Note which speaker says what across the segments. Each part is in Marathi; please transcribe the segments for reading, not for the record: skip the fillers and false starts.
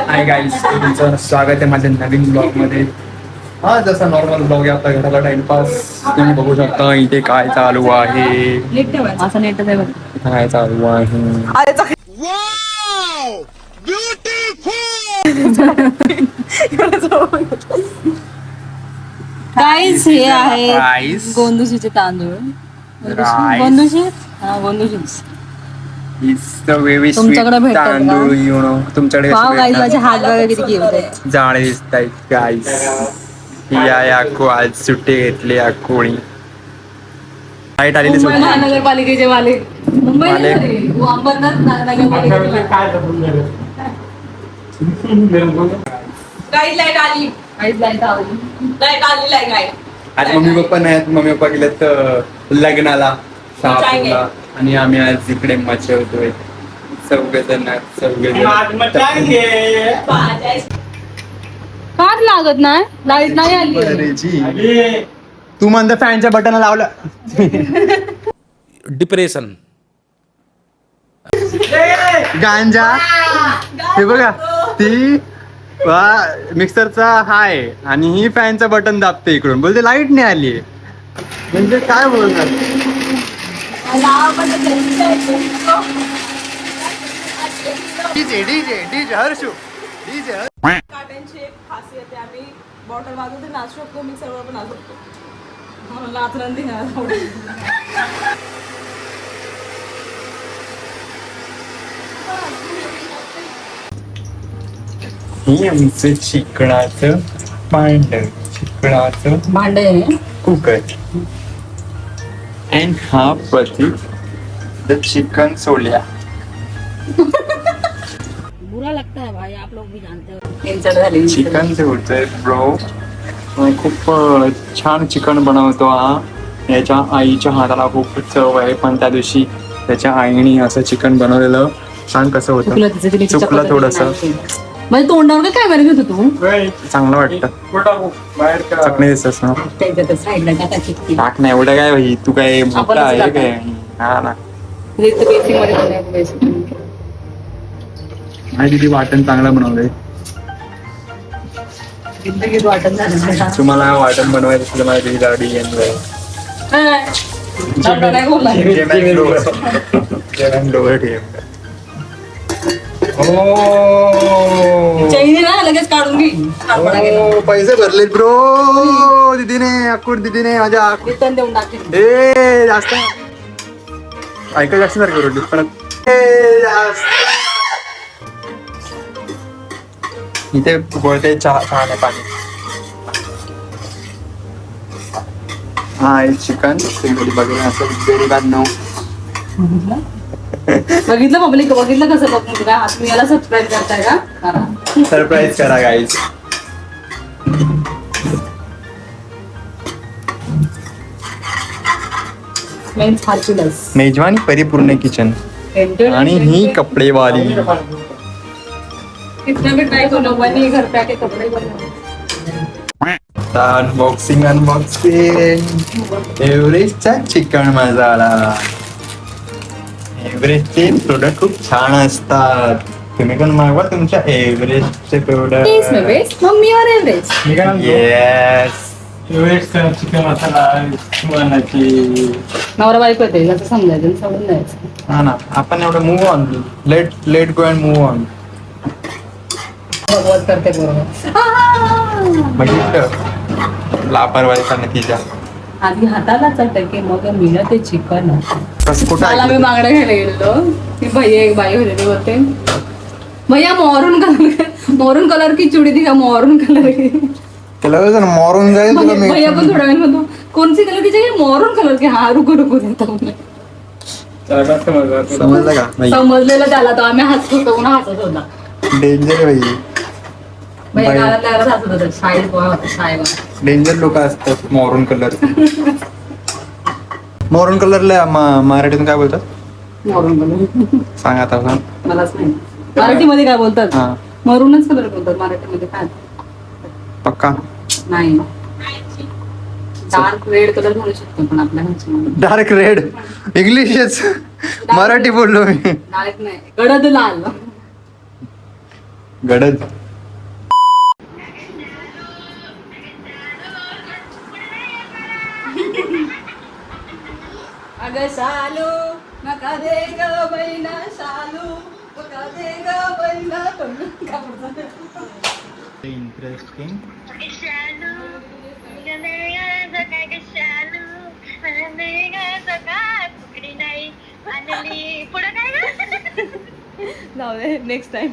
Speaker 1: हाय गाईस, तुमचं स्वागत आहे माझ्या नवीन ब्लॉग मध्ये. हा जसा नॉर्मल ब्लॉग आहे आपला घराला टाइमपास. तुम्ही बघू शकता इथे काय चालू आहे.
Speaker 2: असं नेट आहे बघ.
Speaker 1: काय चालू आहे.
Speaker 2: गाईस हे आहे
Speaker 1: Rice.
Speaker 2: गोंदुशीचे तांदूळ.
Speaker 1: Rice.
Speaker 2: गोंदुशी हा गोंदुशीच.
Speaker 1: वेरी
Speaker 2: तुमच्याकडे भेटतात का?
Speaker 1: तांदूळ यू नो तुमच्याकडे
Speaker 2: वाव गाईस
Speaker 1: कसे
Speaker 2: माझे हात बघा किती क्यूट आहेत.
Speaker 1: जाळे दिसत आहेत गाईस. या याकू आज सुट्टी घेतली याकोणी. लाईट आलेली
Speaker 2: मुंबई
Speaker 1: सुट्टी.
Speaker 2: महानगरपालिकेचे मालिक मुंबई
Speaker 1: मालिक.
Speaker 2: अंबरनाथ नगरपालिकेचे गाईस लाईट आली. गाईस लाईट आली. लाईट आली लाईट.
Speaker 1: आज मम्मी पप्पा नाहीत. मम्मी पप्पा गेलेत लग्नाला शहापूरला. आणि आम्ही आज इकडे मचवतोय चौघजण.
Speaker 2: फार लागत नाही. लाईट नाही आली.
Speaker 1: तू म्हणता फॅनच्या बटन लावलं.
Speaker 3: डिप्रेशन.
Speaker 1: गांजा हे बघा ती मिक्सरचा हाय आणि ही फॅनचं बटन दाबते इकडून. बोलते लाईट नाही आली. म्हणजे काय बोलणार. DJ DJ DJ Harshu DJ.
Speaker 4: काट्यांची एक खासियत आहे, आम्ही बॉटल वाजवते नाचू शकतो, मिक्सरवर पण नाचू शकतो. म्हणून नाचरंदी
Speaker 1: हे आमचं चिकणाचं भांड. चिकणाचं
Speaker 2: भांडे
Speaker 1: कुकर. अँड हा प्रतीक द चिकन सोल्या.
Speaker 2: बुरा लगता है भाई, आप लोग भी जानते हो. इन्सर्ट झाली.
Speaker 1: चिकन जे होतंय ब्रो खूप छान चिकन बनवतो हा. याच्या आईच्या हाताला खूप चव आहे. पण त्या दिवशी त्याच्या आईने असं चिकन बनवलेलं. सांग कसं होतं. चुकलं थोडस.
Speaker 2: म्हणजे तोंडावर काय बरं घेतो तू.
Speaker 1: चांगलं वाटतं. चटणी दिसतस ना.
Speaker 2: त्याच्या साईडला टाकायची.
Speaker 1: टाक नाही एवढं काय भाई. तू काय मोठा आहे काय. हा ना.
Speaker 2: बेसिक मध्ये बनवायचं बेसिक.
Speaker 1: आणि तिथे वाटण चांगलं बनवलंय.
Speaker 2: जिंदगीत वाटत झालं.
Speaker 1: तुम्हाला वाटण बनवायचं असेल मला तिथे गाडी
Speaker 2: चैनी ना लगेच काढून घे.
Speaker 1: पैसे भरले ब्रो. दीदीने अक्कूर दीदीने माझ्या
Speaker 2: रिटर्न देऊन टाकेल.
Speaker 1: ए जास्त ऐका जास्त जर करू डिस्पणत. इथे बोलते चहा नाही पाणी. हा हे चिकन बघा असं व्हेरी बॅड नो.
Speaker 2: बघितलं पब्लिक बघितलं कसं बघ का. तुम्ही याला सबस्क्राईब करताय का.
Speaker 1: सरप्राईज करा गाईज.
Speaker 2: मेन्स फार्च्युलस.
Speaker 1: मेजवानी परिपूर्ण किचन. आणि ही कपडेवाली.
Speaker 2: कितना भी ट्राई करो बनी घर पे आके कपड़े बनवाओ.
Speaker 1: अनबॉक्सिंग एव्हरेस्टचा चिकन मसाला. एव्हरेस्टचे प्रोडक्ट खूप छान असतात. तुम्ही पण मागवा तुमच्या एव्हरेस्टचे
Speaker 2: टेस्ट में
Speaker 1: प्रोडक्ट.
Speaker 2: बेस्ट मम्मी और एवरेस्ट.
Speaker 1: येस.
Speaker 5: चिकन मसाला
Speaker 2: नवरा बायको येते असं समजायचं आणि सोडून द्यायचं.
Speaker 1: हा ना. आपण एवढं move on. Let go and move on.
Speaker 2: भगवत करते बरोबर.
Speaker 1: बघितलं लापरवाहीचा नतीजा.
Speaker 2: आधी हाताला चटके मग मिळते चिकन.
Speaker 1: कसं कुठं
Speaker 2: मला मी
Speaker 1: ऐकलं?
Speaker 2: बांगडा घ्यायला गेलो ती भैया एक बाई होते बोलते भैया मरून कलर की चुडी दिखा मरून कलर की.
Speaker 1: त्याला कसं मारून जाईल तुला मी.
Speaker 2: भैया पण थोडा वेळ म्हणतो कोणसी कलर की चाहिए मरून कलर की. हा रुको रुको देता हूं.
Speaker 1: समजलं का नाही.
Speaker 2: समजलेलं त्याला तो आम्ही हसत होतो पुन्हा हसत होता.
Speaker 1: डेंजर भाई.
Speaker 2: भैया गावात लागला हसत होता. शाळेत पोहा होता शाळेवर.
Speaker 1: डेंजर लोक असतात. मॉरून कलर. मॉरून कलरला मराठीतून काय बोलतात.
Speaker 2: मरून कलर
Speaker 1: सांग आता सांग.
Speaker 2: मलाच नाही मराठीमध्ये काय बोलतात.
Speaker 1: हा.
Speaker 2: मरूनच कलर बोलतात मराठीमध्ये. काय
Speaker 1: पक्का.
Speaker 2: नाही डार्क रेड कलर म्हणू शकतो पण आपल्या ह्याच्यामध्ये
Speaker 1: डार्क रेड. इंग्लिशच मराठी बोललो मी.
Speaker 2: डार्क नाही गडद लाल.
Speaker 1: गडद.
Speaker 2: अगं शालू नका दे ग बहिणा शालू नका दे ग बहिणा का पुढचं?
Speaker 1: इंटरेस्टिंग.
Speaker 4: जाऊ दे next time.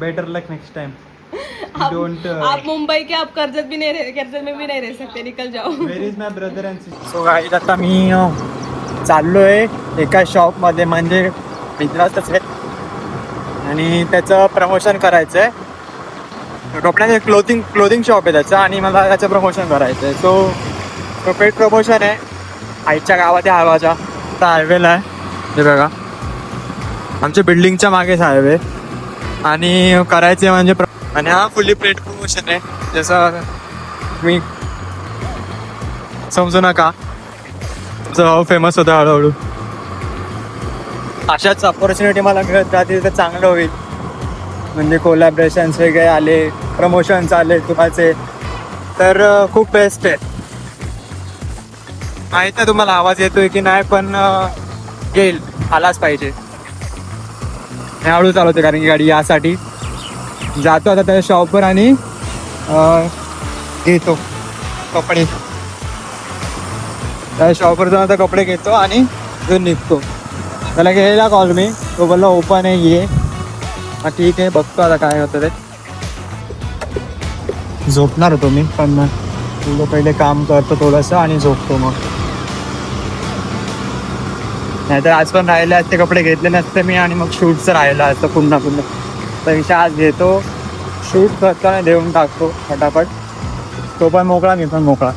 Speaker 1: Better luck next time. Don't.
Speaker 4: आप मुंबई के आप कर्जत में भी नहीं रह सकते, निकल जाओ.
Speaker 1: Where is my brother and sister. So guys आता मी चाललोय एका शॉपमध्ये, म्हणजे मित्राचंच आहे आणि त्याचं प्रमोशन करायचं आहे. कपड्याचं क्लोथिंग शॉप आहे त्याचं आणि मला त्याचं प्रमोशन करायचं आहे. सो पेड प्रमोशन आहे. आईच्या गावात आहे हायवाच्या. आता हायवेला आहे हे बघा, आमच्या बिल्डिंगच्या मागेच हायवे आणि करायचे म्हणजे आणि हा फुल्ली पेड प्रमोशन आहे. जसं मी समजू नका, तुमचा भाऊ फेमस होता हळूहळू. अशाच ऑपॉर्च्युनिटी मला मिळत राहतील तर चांगलं होईल. म्हणजे कोलॅबरेशन्स वगैरे आले, प्रमोशन्स आले तुमचे तर खूप बेस्ट आहे. माहीत नाही तुम्हाला आवाज येतोय की नाही, पण येईल, आलाच पाहिजे. मी हळू चालवते कारण की गाडी यासाठी जातो आता त्या शॉपवर आणि घेतो कपडे. त्या शॉपवर जाऊन आता कपडे घेतो आणि घेऊन निघतो. त्याला गेलेला कॉल मी, तो बोलला ओपन आहे ये. ठीक आहे, बघतो आता काय होतं ते. झोपणार होतो मी, पण तुला पहिले काम करतो थोडंसं आणि झोपतो मग. नाहीतर आज पण राहिले असते, कपडे घेतले नसते मी आणि मग शूटचं राहिलं असतं पुन्हा. तर आज घेतो, शूट करताना देऊन टाकतो फटाफट. तो पण मोकळा, मी पण मोकळा.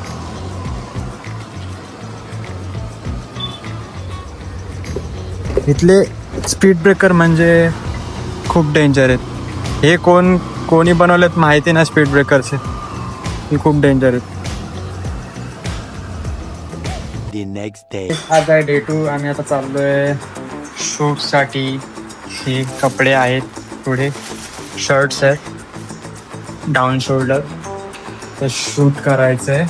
Speaker 1: इथले स्पीड ब्रेकर म्हणजे खूप डेंजर आहेत. हे कोणी बनवलेत माहिती ना स्पीड ब्रेकरचे, हे खूप डेंजर आहेत. आज आहे डे 2. आम्ही आता चाललोय शूटसाठी. हे कपडे आहेत, पुढे शर्ट्स आहेत डाऊन शोल्डर. तर शूट करायचं आहे,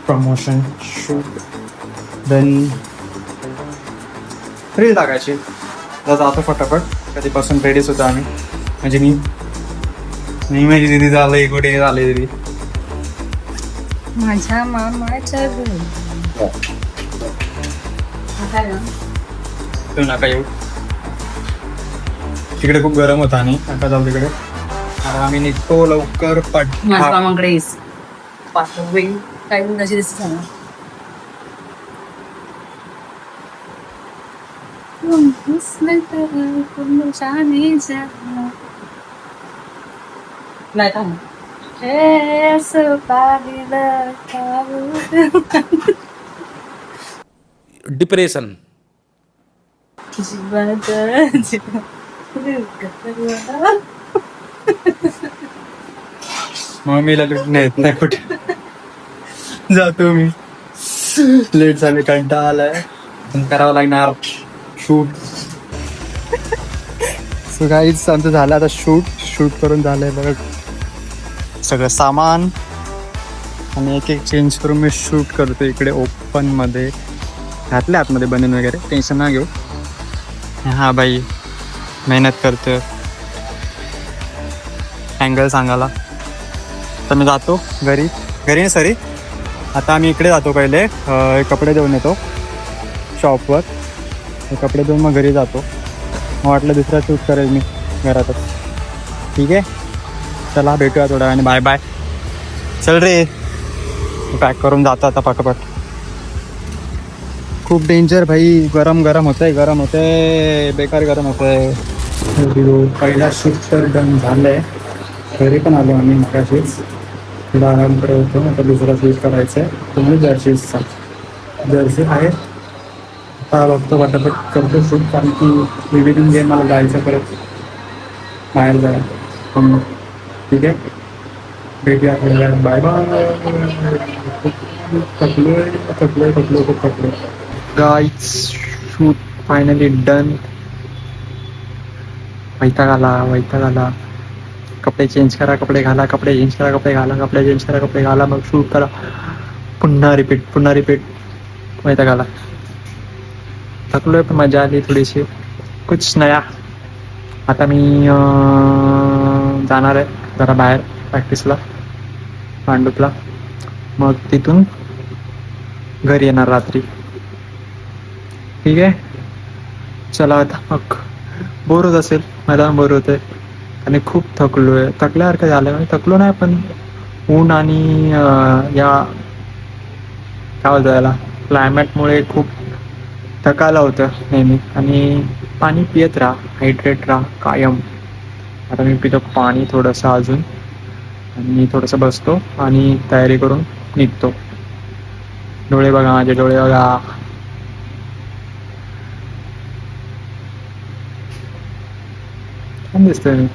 Speaker 1: प्रमोशन शूट. देन रील टाकायची. जातो फटाफट. कधीपासून रेडीच होतो आम्ही, म्हणजे मी माझी दिदी झालं, कुठे झाले दिदी
Speaker 2: माझ्या मामाच्या घरी.
Speaker 1: तू नका येऊ, तिकडे खूप गरम होता आणि नका जाऊ तिकडे. आम्ही निघतो लवकर.
Speaker 2: माझ्या मामाकडे येस पाठवेल काय कशी दिसते सांगा. नाही थांब.
Speaker 3: डिप्रेशन.
Speaker 1: मम्मीला लुटणं येत नाही कुठे. जातो मी, लेट झाले, कंटाळा आलाय, पण करावं लागणार शूट. सो गाईज आमचं झालं आता शूट करून झालंय बघा सगळं सामान. आणि एक चेंज करून मी शूट करतो इकडे ओपनमध्ये. घातले आतमध्ये बनवून वगैरे, टेन्शन ना घेऊ. हा बाई मेहनत करतो अँगल सांगायला. तर मी जातो घरी ना सरी. आता आम्ही इकडे जातो पहिले, कपडे देऊन येतो शॉपवर. कपडे देऊन मग घरी जातो. मग वाटलं दुसरा शूट करेल मी घरातच. ठीक आहे, चला भेटूया थोड्या वेळाने. Bye bye. चल रे, पॅक करून जातो आता फटाफट. खूप डेंजर भाई. गरम होतंय बेकार गरम होतंय. पहिला शूट तर डन झालंय. घरी पण आलो आम्ही मगाशीच. थोडा आराम करत होतो. आता दुसरा शूट करायचा आहे, तुम्ही जर्सी आहे. आता बघतो फटाफट करतो शूट, कारण की इव्हिनिंग गेम मला जायचं परत बाहेर जायला. ठीक आहे, भेटूया थोड्या वेळात. Bye bye. थकलोय. Guys shoot finally done. वैताग आला. कपडे चेंज करा, कपडे घाला, कपडे चेंज करा, कपडे घाला, कपडे चेंज करा, कपडे घाला, मग शूट करा, पुन्हा रिपीट. वैताग आला. थकलोय पण मजा आली थोडीशी. कुछ नया. आता मी जाणार आहे जरा बाहेर प्रॅक्टिसला, भांडुपला. मग तिथून घरी येणार रात्री. ठीक आहे, चला आता मग. बोर होत असेल, मला बोर होत आहे आणि खूप थकल्यासारखं झालं. म्हणजे थकलो नाही, पण ऊन आणि या काय बोलतो याला क्लायमेटमुळे खूप थकायला होतं नेहमी. आणि पाणी पित राहा, हायड्रेट राहा कायम. आता मी पितो पाणी थोडंसं अजून, आणि थोडंसं बसतो आणि तयारी करून निघतो. डोळे बघा, माझे डोळे बघा. छान दिसतोय मी.